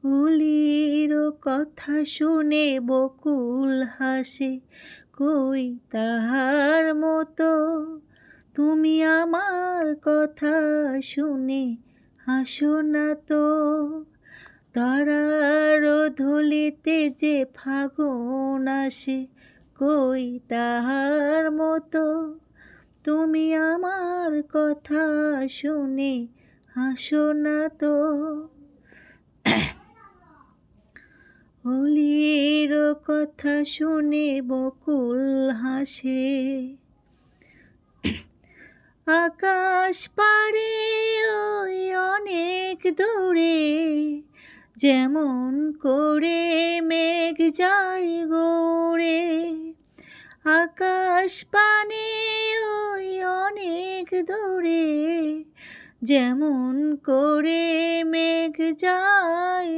কলির কথা শুনে বকুল হাসে, কই তাহার মতো। তুমি আমার কথা শুনে হাসো না তো। তারার ধলিতে যে ফাগুন আসে, কই তাহার মতো। তুমি আমার কথা শুনে হাসো না তো। হোলির কথা শুনে বকুল হাসে, আকাশ পারে ওই অনেক দূরে, যেমন করে মেঘ যায় গৌড়ে। আকাশ পানে ওই অনেক দূরে, যেমন করে মেঘ যায়